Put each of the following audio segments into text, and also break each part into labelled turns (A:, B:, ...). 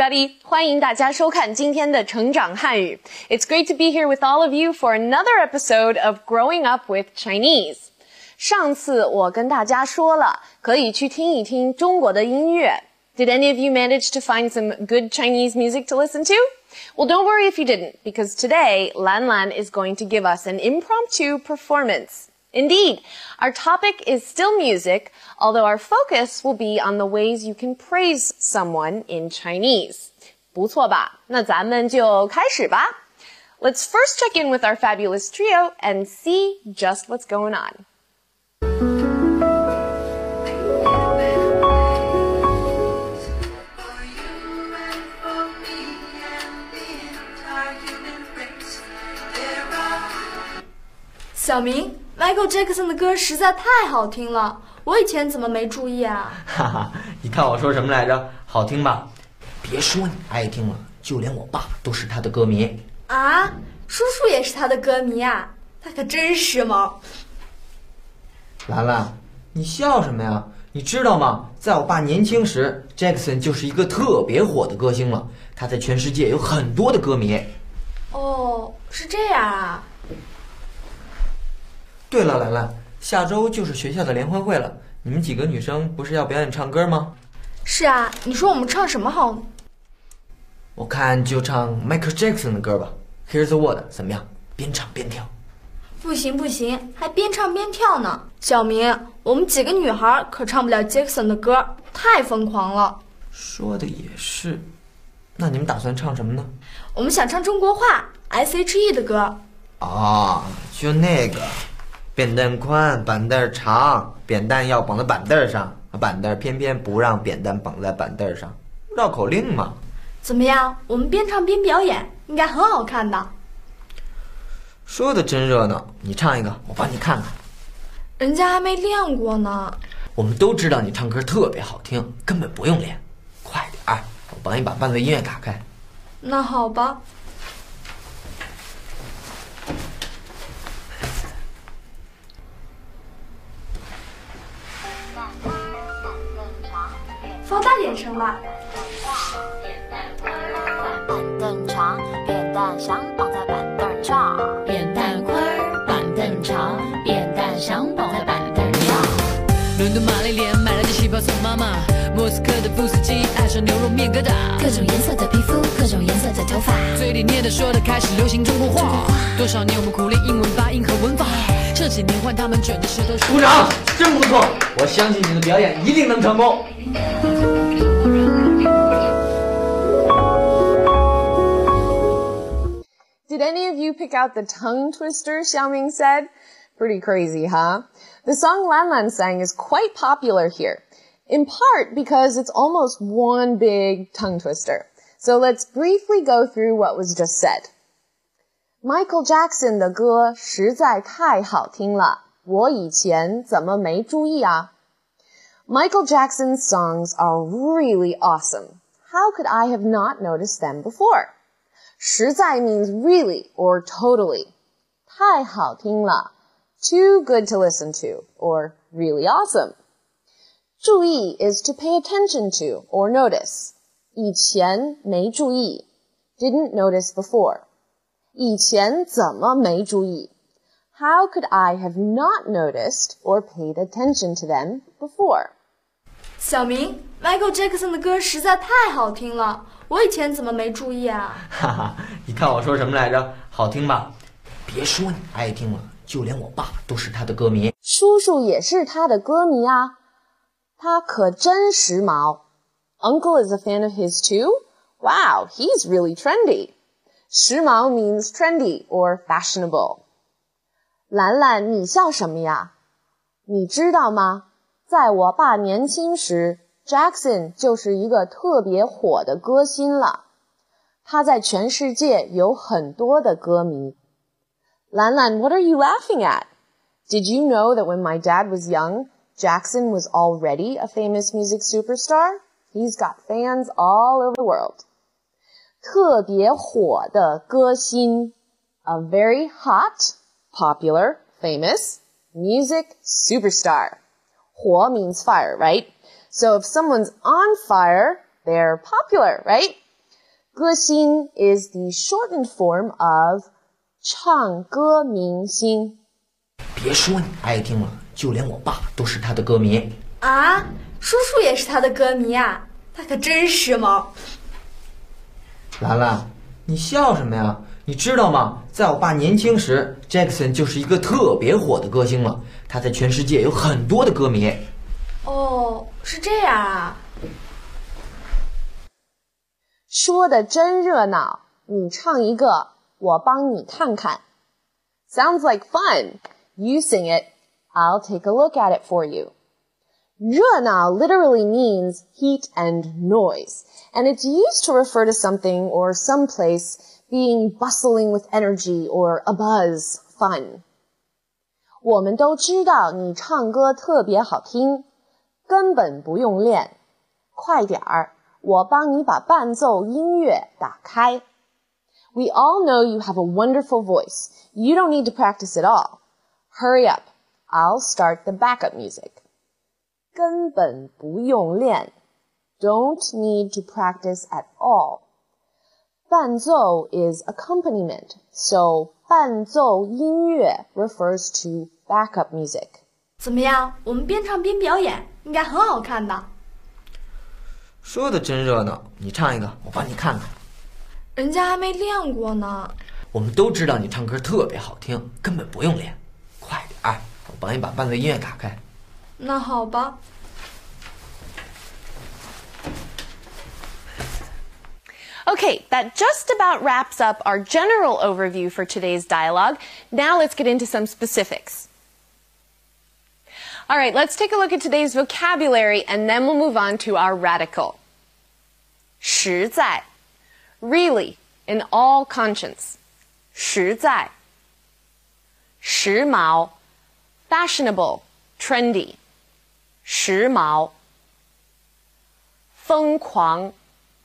A: everybody! 欢迎大家收看今天的成长汉语。It's great to be here with all of you for another episode of Growing Up with Chinese. 上次我跟大家说了，可以去听一听中国的音乐。Did any of you manage to find some good Chinese music to listen to? Well, don't worry if you didn't, because today, Lan Lan is going to give us an impromptu performance.Indeed, our topic is still music, although our focus will be on the ways you can praise someone in Chinese. 不错吧？那咱们就开始吧。Let's first check in with our fabulous trio and see just what's going on.
B: Xiaoming, Michael Jackson 的歌实在太好听了，我以前怎么没注意啊？
C: 哈哈，你看我说什么来着？好听吧？别说你爱听了，就连我爸都是他的歌迷。
B: 啊，叔叔也是他的歌迷啊，他可真时髦。
C: 兰兰，你笑什么呀？你知道吗？在我爸年轻时 ，Jackson 就是一个特别火的歌星了，他在全世界有很多的歌迷。
B: 哦，是这样啊。
C: 对了，兰兰，下周就是学校的联欢会了，你们几个女生不是要表演唱歌吗？
B: 是啊，你说我们唱什么好呢？
C: 我看就唱 Michael Jackson 的歌吧。Here's the Word 怎么样？边唱边跳。
B: 不行不行，还边唱边跳呢。小明，我们几个女孩可唱不了 Jackson 的歌，太疯狂了。
C: 说的也是，那你们打算唱什么呢？
B: 我们想唱中国话 SHE 的歌。
C: 哦，就那个。扁担宽，板凳长，扁担要绑在板凳上，板凳偏偏不让扁担绑在板凳上，绕口令嘛。
B: 怎么样？我们边唱边表演，应该很好看的。
C: 说的真热闹，你唱一个，我帮你看看。
B: 人家还没练过呢。
C: 我们都知道你唱歌特别好听，根本不用练。快点儿，我帮你把伴奏音乐打开。
B: 那好吧。放大点声吧。
D: 板凳长，扁担想绑在板凳上。扁担宽，板凳长，扁担想绑在板凳上。伦敦玛丽莲买了件旗袍送妈妈，莫斯科的布斯基爱上牛肉面疙瘩。各种颜色的皮肤，各种颜色的头发，嘴里念的说的开始流行中国话。多少年我们苦练英文发音和文法，这几年换他们卷着舌头。
C: 鼓掌，真不错！我相信你的表演一定能成功。
A: Did any of you pick out the tongue twister Xiaoming said? Pretty crazy, huh? The song Lan Lan sang is quite popular here, in part because it's almost one big tongue twister. So let's briefly go through what was just said. Michael Jackson 的歌实在太好听了，我以前怎么没注意啊？ Michael Jackson's songs are really awesome. How could I have not noticed them before? 实在 means really or totally. 太好听了 too good to listen to or really awesome. 注意 is to pay attention to or notice. 以前没注意 didn't notice before. 以前怎么没注意 How could I have not noticed or paid attention to them before?
B: 小明 ，Michael Jackson 的歌实在太好听了，我以前怎么没注意啊？
C: 哈哈，你看我说什么来着？好听吧？别说你爱听了，就连我爸都是他的歌迷。
A: 叔叔也是他的歌迷啊，他可真时髦。Uncle is a fan of his too? Wow, he's really trendy. 时髦 means trendy or fashionable. 兰兰，你笑什么呀？你知道吗？在我爸年轻时 ，Jackson 就是一个特别火的歌星了。他在全世界有很多的歌迷。兰兰 what are you laughing at? Did you know that when my dad was young, Jackson was already a famous music superstar? He's got fans all over the world. 特别火的歌星 a very hot, popular, famous music superstar. 火 means fire, right? So if someone's on fire, they're popular, right? 歌星 is the shortened form of 唱歌明星。
C: 别说你爱听了，就连我爸都是他的歌迷。
B: 啊，叔叔也是他的歌迷啊，他可真时髦。
C: 兰兰，你笑什么呀？你知道吗？在我爸年轻时 ，Jackson 就是一个特别火的歌星了，他在全世界有很多的歌迷。
B: 哦，是这样啊。
A: 说的真热闹，你唱一个，我帮你看看。Sounds like fun. You sing it. I'll take a look at it for you. 热闹 literally means heat and noise, and it's used to refer to something or some place being bustling with energy or abuzz, fun. 我们都知道你唱歌特别好听，根本不用练。快点儿，我帮你把伴奏音乐打开。We all know you have a wonderful voice. You don't need to practice at all. Hurry up. I'll start the backup music. 根本不用练。Don't need to practice at all. 伴奏 is accompaniment, so 伴奏音乐 refers to backup music.
B: 怎么样？我们边唱边表演，应该很好看的。
C: 说的真热闹，你唱一个，我帮你看看。
B: 人家还没练过呢。
C: 我们都知道你唱歌特别好听，根本不用练。快点儿，我帮你把伴奏音乐打开。
B: 那好吧。
A: Okay, that just about wraps up our general overview for today's dialogue. Now let's get into some specifics. All right, let's take a look at today's vocabulary and then we'll move on to our radical. 实在 really, in all conscience. 实在时髦 fashionable, trendy. 时髦疯狂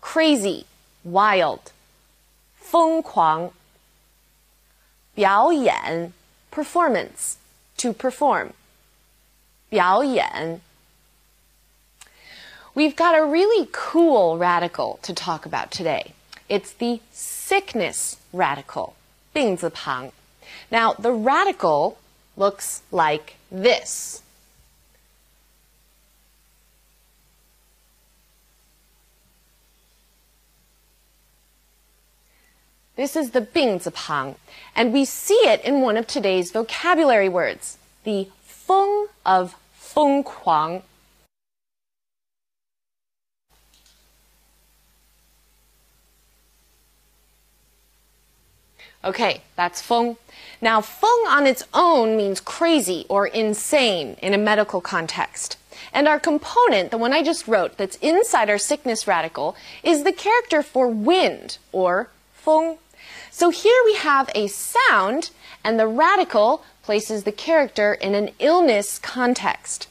A: crazy, wild. 疯狂表演 performance, to perform. 表演 We've got a really cool radical to talk about today. It's the sickness radical, 病字旁. Now, the radical looks like this. This is the 病字旁, and we see it in one of today's vocabulary words, the 疯 of 疯狂. Okay, that's 疯. Now, 疯 on its own means crazy or insane in a medical context. And our component, the one I just wrote, that's inside our sickness radical, is the character for wind, or 风. So here we have a sound, and the radical places the character in an illness context.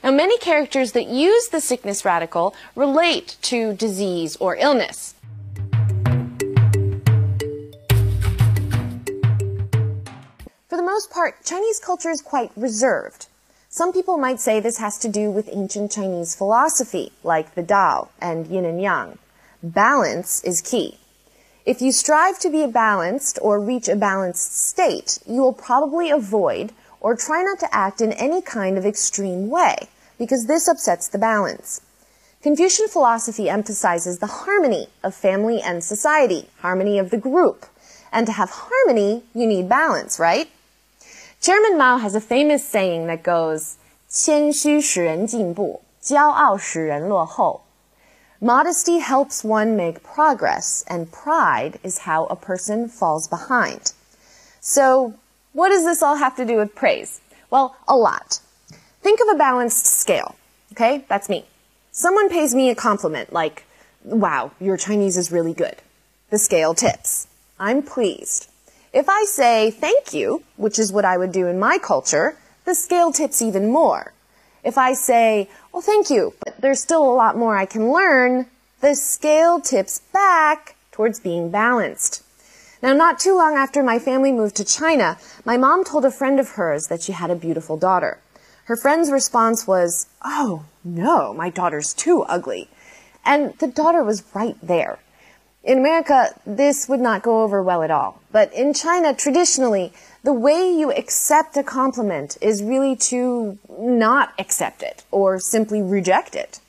A: Now, many characters that use the sickness radical relate to disease or illness. For the most part, Chinese culture is quite reserved. Some people might say this has to do with ancient Chinese philosophy, like the Tao and yin and yang. Balance is key. If you strive to be balanced or reach a balanced state, you will probably avoid or try not to act in any kind of extreme way, because this upsets the balance. Confucian philosophy emphasizes the harmony of family and society, harmony of the group. And to have harmony, you need balance, right? Chairman Mao has a famous saying that goes, 谦虚使人进步，骄傲使人落后. Modesty helps one make progress, and pride is how a person falls behind. So, what does this all have to do with praise? Well, a lot. Think of a balanced scale. Okay, that's me. Someone pays me a compliment like, wow, your Chinese is really good. The scale tips. I'm pleased. If I say thank you, which is what I would do in my culture, the scale tips even more. If I say, well, thank you, but there's still a lot more I can learn, the scale tips back towards being balanced. Now, not too long after my family moved to China, my mom told a friend of hers that she had a beautiful daughter. Her friend's response was, oh, no, my daughter's too ugly. And the daughter was right there. In America, this would not go over well at all. But in China, traditionally, the way you accept a compliment is really to not accept it or simply reject it.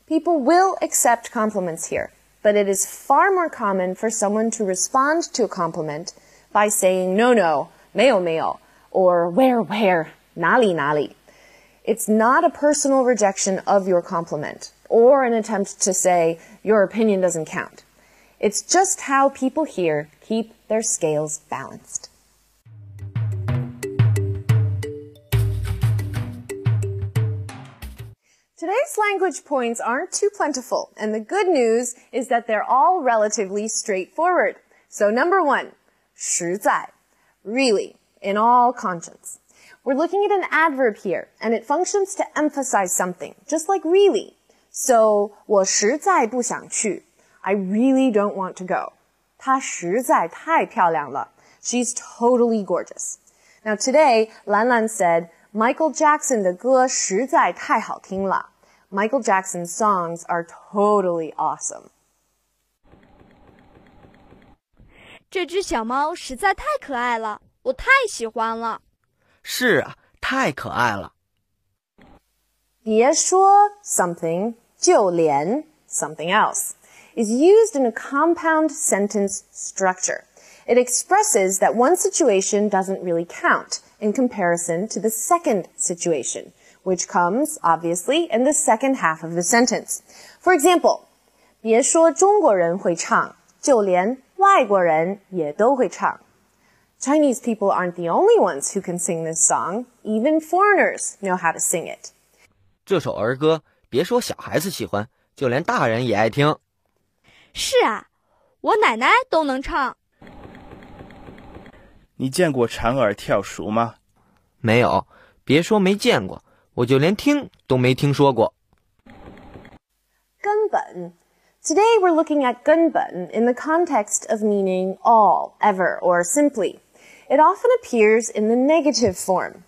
A: People will accept compliments here, but it is far more common for someone to respond to a compliment by saying no, no, 没有没有, or where, 哪里哪里. It's not a personal rejection of your compliment or an attempt to say your opinion doesn't count. It's just how people here keep their scales balanced. Today's language points aren't too plentiful, and the good news is that they're all relatively straightforward. So number 1, 实在, really, in all conscience. We're looking at an adverb here, and it functions to emphasize something, just like really. So, 我实在不想去. I really don't want to go. 她实在太漂亮了. She's totally gorgeous. Now today, Lan Lan said, Michael Jackson 的歌实在太好听了. Michael Jackson's songs are totally awesome.
B: 这只小猫实在太可爱了，我太喜欢了。
C: 是啊，太可爱了。
A: 别说 something, 就连 something else is used in a compound sentence structure. It expresses that one situation doesn't really count in comparison to the second situation, which comes, obviously, in the second half of the sentence. For example, 别说中国人会唱，就连外国人也都会唱。Chinese people aren't the only ones who can sing this song. Even foreigners know how to sing it.
C: 这首儿歌，别说小孩子喜欢，就连大人也爱听。
B: 是啊，我奶奶都能唱。
E: 你见过蝉儿跳熟吗？
C: 没有，别说没见过，我就连听都没听说过。
A: 根本. Today we're looking at 根本 in the context of meaning all, ever, or simply. It often appears in the negative form.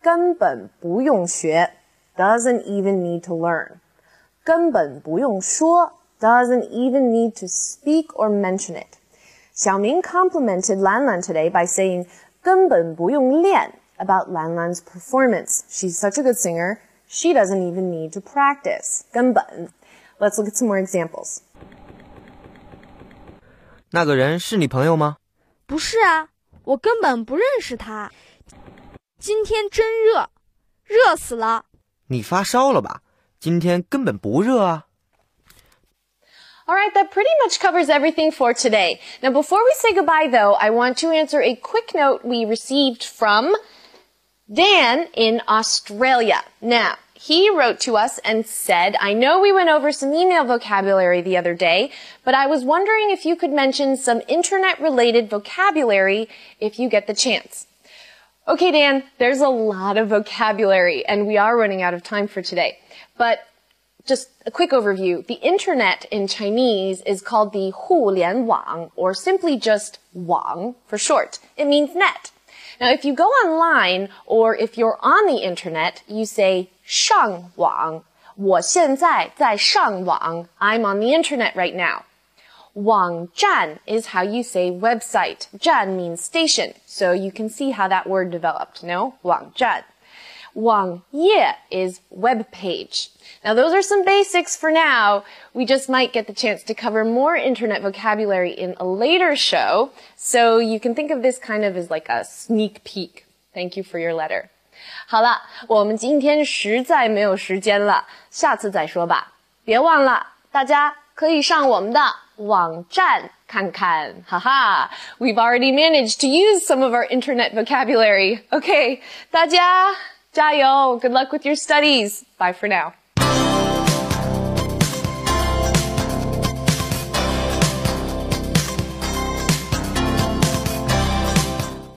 A: 根本不用学, doesn't even need to learn. 根本不用说, doesn't even need to speak or mention it. Xiaoming complimented Lan Lan today by saying 根本不用练 about Lan Lan's performance. She's such a good singer, she doesn't even need to practice. 根本. Let's look at some more examples.
C: 那个人是你朋友吗？
B: 不是啊，我根本不认识他。今天真热，热死了。
C: 你发烧了吧？今天根本不热啊。
A: Alright, that pretty much covers everything for today. Now before we say goodbye though, I want to answer a quick note we received from Dan in Australia. Now, he wrote to us and said, I know we went over some email vocabulary the other day, but I was wondering if you could mention some internet-related vocabulary if you get the chance. Okay, Dan, there's a lot of vocabulary, and we are running out of time for today. But just a quick overview. The internet in Chinese is called the 互联网, or simply just 网 for short. It means net. Now, if you go online, or if you're on the internet, you say 上网. 我现在在上网. I'm on the internet right now. 网站 is how you say website. 站 means station, so you can see how that word developed, no? 网站. 网页 is web page. Now, those are some basics for now. We just might get the chance to cover more internet vocabulary in a later show, so you can think of this kind of as like a sneak peek. Thank you for your letter. 好了，我们今天实在没有时间了，下次再说吧。别忘了，大家可以上我们的网站看看，哈哈。We've already managed to use some of our internet vocabulary. Okay, 大家加油. Good luck with your studies. Bye for now.